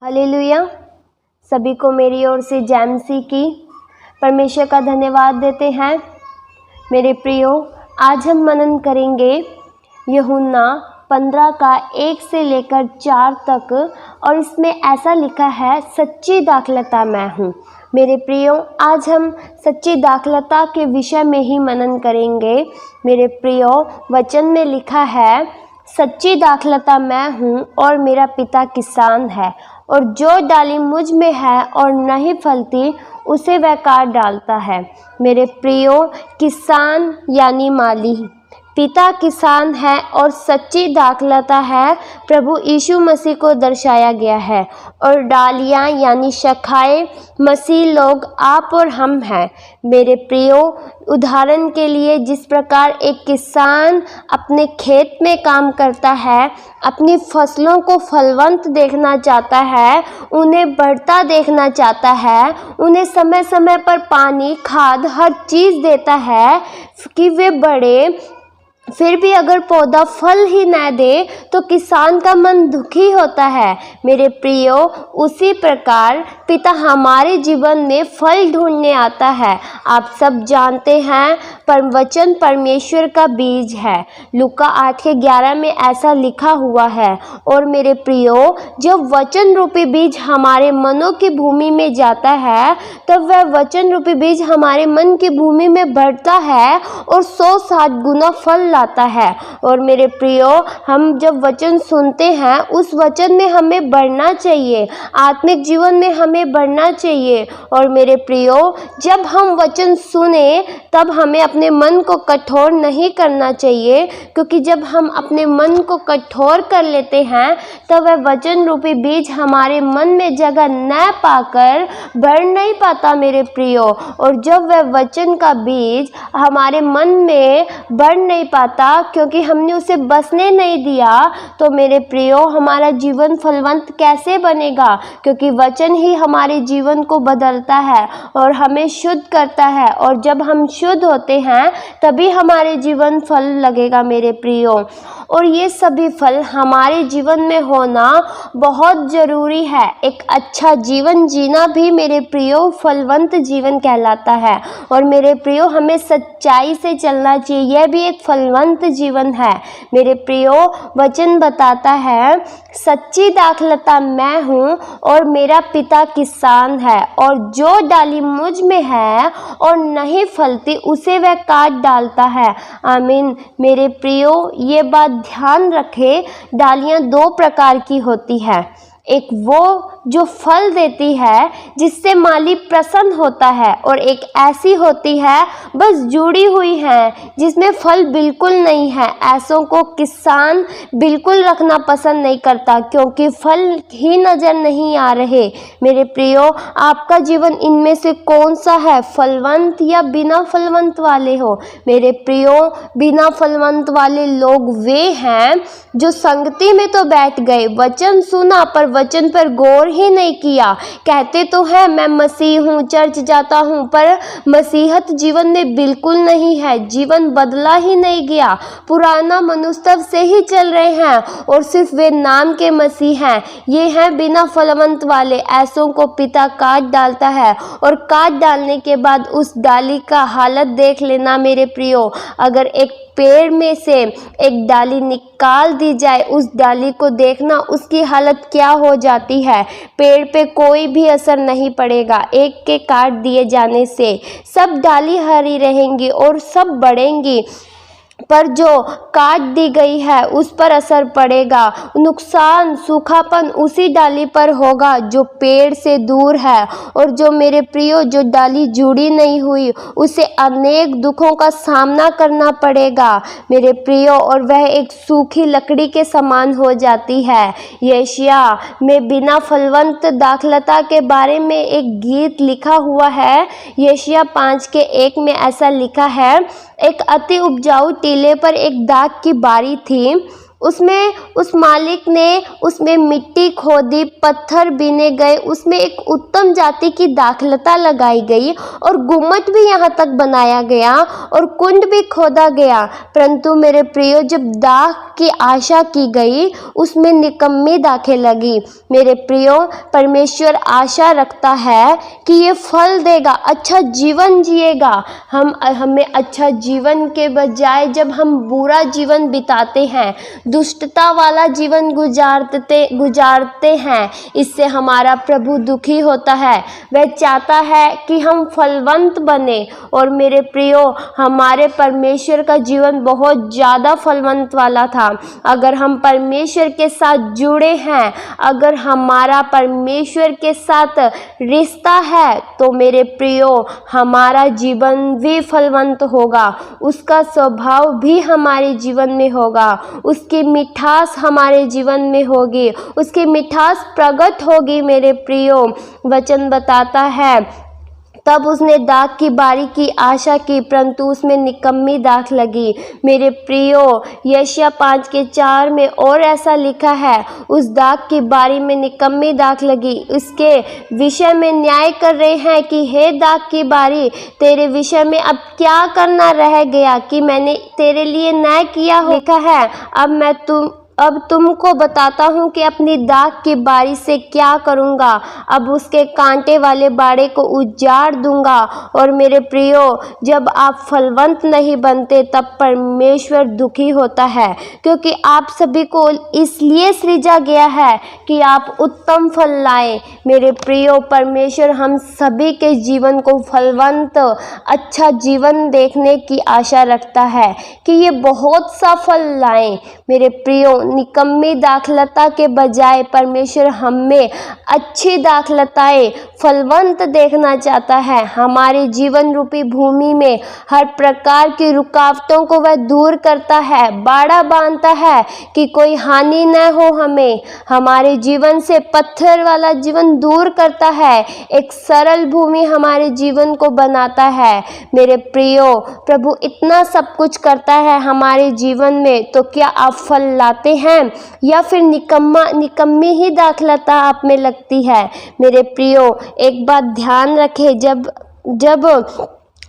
Hallelujah. सभी को मेरी ओर से जय मसीह की। परमेश्वर का धन्यवाद देते हैं। मेरे प्रियो, आज हम मनन करेंगे यूहन्ना 15 का 1 से लेकर 4 तक, और इसमें ऐसा लिखा है, सच्ची दाखलता मैं हूँ। मेरे प्रियो, आज हम सच्ची दाखलता के विषय में ही मनन करेंगे। मेरे प्रियो, वचन में लिखा है, सच्ची दाखलता मैं हूँ और मेरा पिता किसान है, और जो डाली मुझ में है और नहीं फलती उसे वह काट डालता है। मेरे प्रियो, किसान यानी माली, पिता किसान है और सच्ची दाखलता है प्रभु यीशु मसीह को दर्शाया गया है, और डालियाँ यानी शाखाएँ मसीह लोग आप और हम हैं। मेरे प्रियो, उदाहरण के लिए जिस प्रकार एक किसान अपने खेत में काम करता है, अपनी फसलों को फलवंत देखना चाहता है, उन्हें बढ़ता देखना चाहता है, उन्हें समय समय पर पानी, खाद, हर चीज़ देता है कि वे बढ़े, फिर भी अगर पौधा फल ही न दे तो किसान का मन दुखी होता है। मेरे प्रियो, उसी प्रकार पिता हमारे जीवन में फल ढूंढने आता है। आप सब जानते हैं, वचन परमेश्वर का बीज है। लूका 8:11 में ऐसा लिखा हुआ है। और मेरे प्रियो, जब वचन रूपी बीज हमारे मनों की भूमि में जाता है, तब वह वचन रूपी बीज हमारे मन की भूमि में बढ़ता है और 100-100 गुना फल लाता है। और मेरे प्रियो, हम जब वचन सुनते हैं, उस वचन में हमें बढ़ना चाहिए, आत्मिक जीवन में हमें बढ़ना चाहिए। और मेरे प्रियो, जब हम वचन सुने तब हमें अपने मन को कठोर नहीं करना चाहिए, क्योंकि जब हम अपने मन को कठोर कर लेते हैं तब वह वचन रूपी बीज हमारे मन में जगह न पाकर बढ़ नहीं पाता। मेरे प्रियो, और जब वह वचन का बीज हमारे मन में बढ़ नहीं पाता क्योंकि हमने उसे बसने नहीं दिया, तो मेरे प्रियो, हमारा जीवन फलवंत कैसे बनेगा? क्योंकि वचन ही हमारे जीवन को बदलता है और हमें शुद्ध करता है, और जब हम शुद्ध होते हैं तभी हमारे जीवन फल लगेगा। मेरे प्रियो, और ये सभी फल हमारे जीवन में होना बहुत ज़रूरी है। एक अच्छा जीवन जीना भी मेरे प्रियो फलवंत जीवन कहलाता है। और मेरे प्रियो, हमें सच्चाई से चलना चाहिए, यह भी एक फलवंत जीवन है। मेरे प्रियो, वचन बताता है, सच्ची दाखलता मैं हूँ और मेरा पिता किसान है, और जो डाली मुझ में है और नहीं फलती उसे वह काट डालता है। आमीन। मेरे प्रियो, ये बात ध्यान रखें, डालियाँ 2 प्रकार की होती है। एक वो जो फल देती है जिससे माली प्रसन्न होता है, और एक ऐसी होती है बस जुड़ी हुई है जिसमें फल बिल्कुल नहीं है। ऐसों को किसान बिल्कुल रखना पसंद नहीं करता, क्योंकि फल ही नज़र नहीं आ रहे। मेरे प्रियो, आपका जीवन इनमें से कौन सा है, फलवंत या बिना फलवंत वाले हो? मेरे प्रियो, बिना फलवंत वाले लोग वे हैं जो संगति में तो बैठ गए, वचन सुना पर वचन पर गौर ही नहीं किया। कहते तो है मैं मसीह हूँ, चर्च जाता हूँ, पर मसीहत जीवन में बिल्कुल नहीं है। जीवन बदला ही नहीं गया, पुराना मनुष्य से ही चल रहे हैं और सिर्फ वे नाम के मसीह हैं। ये हैं बिना फलवंत वाले। ऐसों को पिता काट डालता है, और काट डालने के बाद उस डाली का हालत देख लेना। मेरे प्रियो, अगर एक पेड़ में से एक डाली निकाल दी जाए, उस डाली को देखना उसकी हालत क्या हो जाती है। पेड़ पे कोई भी असर नहीं पड़ेगा। एक के काट दिए जाने से सब डाली हरी रहेंगी और सब बढ़ेंगी, पर जो काट दी गई है उस पर असर पड़ेगा। नुकसान, सूखापन उसी डाली पर होगा जो पेड़ से दूर है। और जो मेरे प्रियो, जो डाली जुड़ी नहीं हुई, उसे अनेक दुखों का सामना करना पड़ेगा। मेरे प्रियो, और वह एक सूखी लकड़ी के समान हो जाती है। यशायाह में बिना फलवंत दाखलता के बारे में एक गीत लिखा हुआ है। यशायाह 5:1 में ऐसा लिखा है, एक अति उपजाऊ टीले पर एक दाख की बारी थी। उसमें उस मालिक ने उसमें मिट्टी खोदी, पत्थर बीने गए, उसमें एक उत्तम जाति की दाखलता लगाई गई और गुम्मट भी यहाँ तक बनाया गया और कुंड भी खोदा गया। परंतु मेरे प्रियो, जब दाख की आशा की गई उसमें निकम्मी दाखें लगी। मेरे प्रियो, परमेश्वर आशा रखता है कि ये फल देगा, अच्छा जीवन जिएगा। हमें अच्छा जीवन के बजाय जब हम बुरा जीवन बिताते हैं, दुष्टता वाला जीवन गुजारते हैं, इससे हमारा प्रभु दुखी होता है। वह चाहता है कि हम फलवंत बने। और मेरे प्रियो, हमारे परमेश्वर का जीवन बहुत ज़्यादा फलवंत वाला था। अगर हम परमेश्वर के साथ जुड़े हैं, अगर हमारा परमेश्वर के साथ रिश्ता है, तो मेरे प्रियो हमारा जीवन भी फलवंत होगा, उसका स्वभाव भी हमारे जीवन में होगा, उसकी मिठास हमारे जीवन में होगी, उसकी मिठास प्रकट होगी। मेरे प्रियो, वचन बताता है, तब उसने दाख की बारी की आशा की, परंतु उसमें निकम्मी दाख लगी। मेरे प्रियो, यशायाह 5:4 में और ऐसा लिखा है, उस दाख की बारी में निकम्मी दाख लगी। इसके विषय में न्याय कर रहे हैं कि हे दाख की बारी, तेरे विषय में अब क्या करना रह गया कि मैंने तेरे लिए न्याय किया हो। लिखा है, अब तुमको बताता हूँ कि अपनी दाख की बारी से क्या करूँगा। अब उसके कांटे वाले बाड़े को उजाड़ दूंगा। और मेरे प्रियो, जब आप फलवंत नहीं बनते तब परमेश्वर दुखी होता है, क्योंकि आप सभी को इसलिए सृजा गया है कि आप उत्तम फल लाएं। मेरे प्रियो, परमेश्वर हम सभी के जीवन को फलवंत, अच्छा जीवन देखने की आशा रखता है कि ये बहुत सा फल लाएं। मेरे प्रियो, निकम्मी दाखलता के बजाय परमेश्वर हमें अच्छी दाखलताएं, फलवंत देखना चाहता है। हमारे जीवन रूपी भूमि में हर प्रकार की रुकावटों को वह दूर करता है, बाड़ा बांधता है कि कोई हानि न हो हमें। हमारे जीवन से पत्थर वाला जीवन दूर करता है, एक सरल भूमि हमारे जीवन को बनाता है। मेरे प्रियो, प्रभु इतना सब कुछ करता है हमारे जीवन में, तो क्या आप फल लाते हैं या फिर निकम्मी ही दाखलता आप में लगती है? मेरे प्रियो, एक बात ध्यान रखें, जब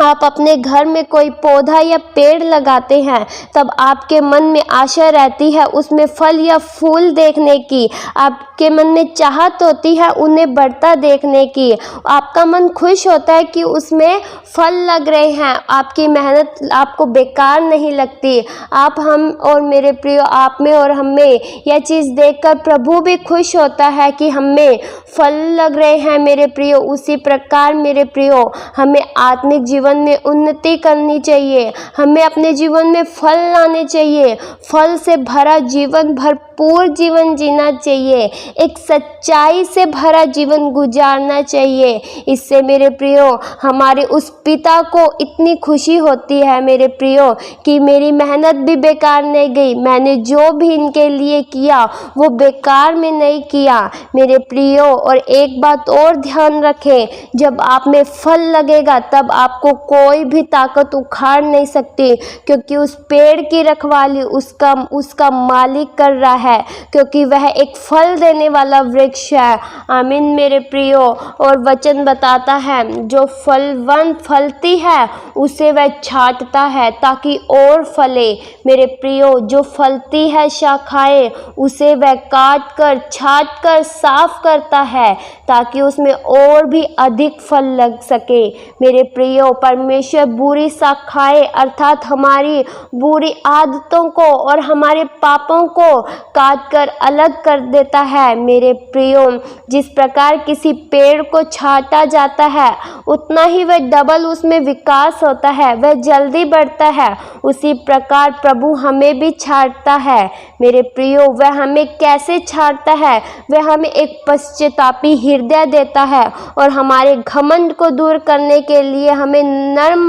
आप अपने घर में कोई पौधा या पेड़ लगाते हैं, तब आपके मन में आशा रहती है उसमें फल या फूल देखने की। आपके मन में चाहत होती है उन्हें बढ़ता देखने की। आपका मन खुश होता है कि उसमें फल लग रहे हैं, आपकी मेहनत आपको बेकार नहीं लगती। हम और मेरे प्रियो, आप में और हम में यह चीज़ देखकर प्रभु भी खुश होता है कि हमें फल लग रहे हैं। मेरे प्रियो, उसी प्रकार मेरे प्रियो, हमें आत्मिक जीवन में उन्नति करनी चाहिए। हमें अपने जीवन में फल लाने चाहिए, फल से भरा जीवन, भरपूर जीवन जीना चाहिए, एक सच्चाई से भरा जीवन गुजारना चाहिए। इससे मेरे प्रियो, हमारे उस पिता को इतनी खुशी होती है मेरे प्रियो कि मेरी मेहनत भी बेकार नहीं गई, मैंने जो भी इनके लिए किया वो बेकार में नहीं किया। मेरे प्रियो, और एक बात और ध्यान रखें, जब आप में फल लगेगा तब आपको कोई भी ताकत उखाड़ नहीं सकती, क्योंकि उस पेड़ की रखवाली उसका मालिक कर रहा है, क्योंकि वह एक फल देने वाला वृक्ष है। आमीन मेरे प्रियो। और वचन बताता है, जो फलवंत फलती है उसे वह छांटता है ताकि और फले। मेरे प्रियो, जो फलती है शाखाएं, उसे वह काट कर छांट कर साफ करता है ताकि उसमें और भी अधिक फल लग सके। मेरे प्रियो, परमेश्वर बुरी शाखाएं अर्थात हमारी बुरी आदतों को और हमारे पापों को काट कर अलग कर देता है। मेरे प्रियो, जिस प्रकार किसी पेड़ को छांटा जाता है उतना ही वह डबल उसमें विकास होता है, वह जल्दी बढ़ता है, उसी प्रकार प्रभु हमें भी छांटता है। मेरे प्रियो, वह हमें कैसे छांटता है? वह हमें एक पश्चातापी हृदय देता है और हमारे घमंड को दूर करने के लिए हमें नर्म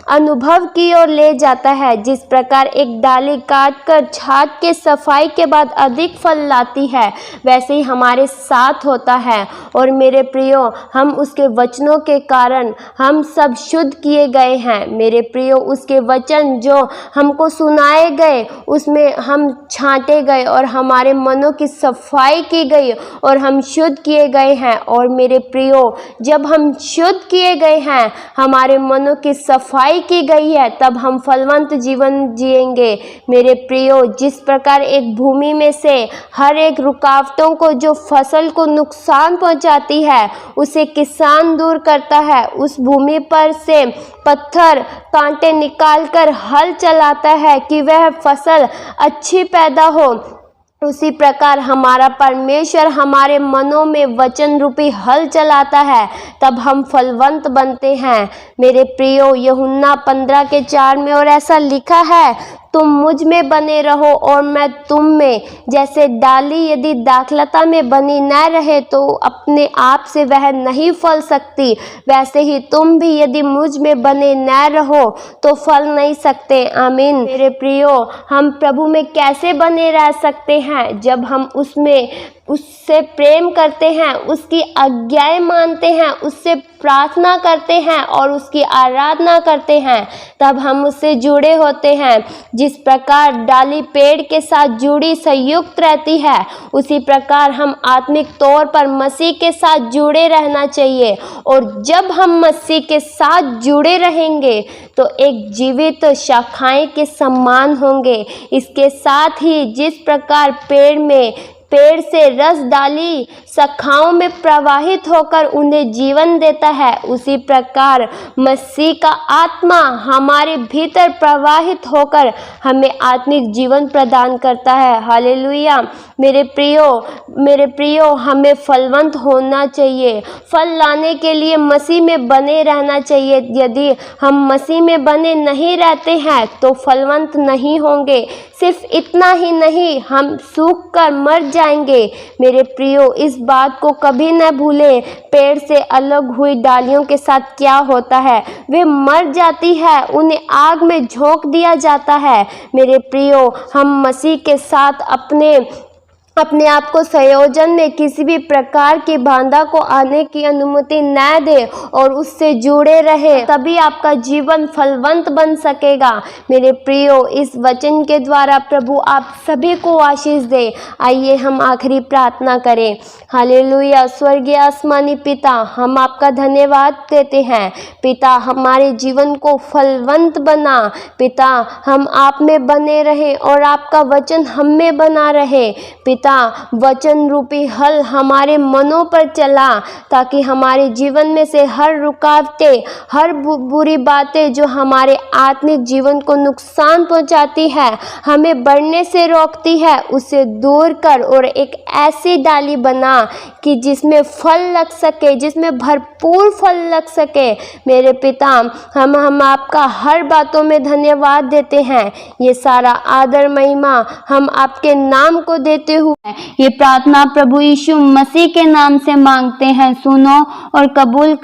अनुभव की ओर ले जाता है। जिस प्रकार एक डाली काट कर छांट के सफाई के बाद अधिक फल लाती है, वैसे ही हमारे साथ होता है। और मेरे प्रियो, हम उसके वचनों के कारण हम सब शुद्ध किए गए हैं। मेरे प्रियो, उसके वचन जो हमको सुनाए गए उसमें हम छांटे गए और हमारे मनों की सफाई की गई और हम शुद्ध किए गए हैं। और मेरे प्रियो, जब हम शुद्ध किए गए हैं, हमारे मनों की सफाई की गई है, तब हम फलवंत जीवन जिएंगे। मेरे प्रियो, जिस प्रकार एक भूमि में से हर एक रुकावटों को जो फसल को नुकसान पहुंचाती है उसे किसान दूर करता है, उस भूमि पर से पत्थर कांटे निकालकर हल चलाता है कि वह फसल अच्छी पैदा हो, उसी प्रकार हमारा परमेश्वर हमारे मनों में वचन रूपी हल चलाता है, तब हम फलवंत बनते हैं। मेरे प्रियो, यूहन्ना 15:4 में और ऐसा लिखा है, तुम मुझ में बने रहो और मैं तुम में। जैसे डाली यदि दाखलता में बनी न रहे तो अपने आप से वह नहीं फल सकती, वैसे ही तुम भी यदि मुझ में बने न रहो तो फल नहीं सकते। आमीन। मेरे प्रियो, हम प्रभु में कैसे बने रह सकते हैं? जब हम उससे प्रेम करते हैं, उसकी आज्ञाएं मानते हैं, उससे प्रार्थना करते हैं और उसकी आराधना करते हैं, तब हम उससे जुड़े होते हैं। जिस प्रकार डाली पेड़ के साथ जुड़ी संयुक्त रहती है, उसी प्रकार हम आत्मिक तौर पर मसीह के साथ जुड़े रहना चाहिए। और जब हम मसीह के साथ जुड़े रहेंगे तो एक जीवित शाखाएं के समान होंगे। इसके साथ ही जिस प्रकार पेड़ से रस डाली शाखाओं में प्रवाहित होकर उन्हें जीवन देता है, उसी प्रकार मसीह का आत्मा हमारे भीतर प्रवाहित होकर हमें आत्मिक जीवन प्रदान करता है। हालेलुया। मेरे प्रियो, हमें फलवंत होना चाहिए। फल लाने के लिए मसीह में बने रहना चाहिए। यदि हम मसीह में बने नहीं रहते हैं तो फलवंत नहीं होंगे। सिर्फ इतना ही नहीं, हम सूख कर मर जाएंगे। मेरे प्रियो, इस बात को कभी न भूलें, पेड़ से अलग हुई डालियों के साथ क्या होता है? वे मर जाती है, उन्हें आग में झोंक दिया जाता है। मेरे प्रियो, हम मसीह के साथ अपने आप को संयोजन में किसी भी प्रकार की बाधा को आने की अनुमति न दे और उससे जुड़े रहे, तभी आपका जीवन फलवंत बन सकेगा। मेरे प्रियो, इस वचन के द्वारा प्रभु आप सभी को आशीष दे। आइए हम आखिरी प्रार्थना करें। हालेलुया। स्वर्गीय आसमानी पिता, हम आपका धन्यवाद देते हैं। पिता, हमारे जीवन को फलवंत बना। पिता, हम आप में बने रहें और आपका वचन हम में बना रहे। पिता, वचन रूपी हल हमारे मनों पर चला, ताकि हमारे जीवन में से हर रुकावटें, हर बुरी बातें जो हमारे आत्मिक जीवन को नुकसान पहुंचाती है, हमें बढ़ने से रोकती है, उसे दूर कर और एक ऐसी डाली बना कि जिसमें फल लग सके, जिसमें भरपूर फल लग सके। मेरे पिता, हम आपका हर बातों में धन्यवाद देते हैं। ये सारा आदर महिमा हम आपके नाम को देते हुए ये प्रार्थना प्रभु यीशु मसीह के नाम से मांगते हैं। सुनो और कबूल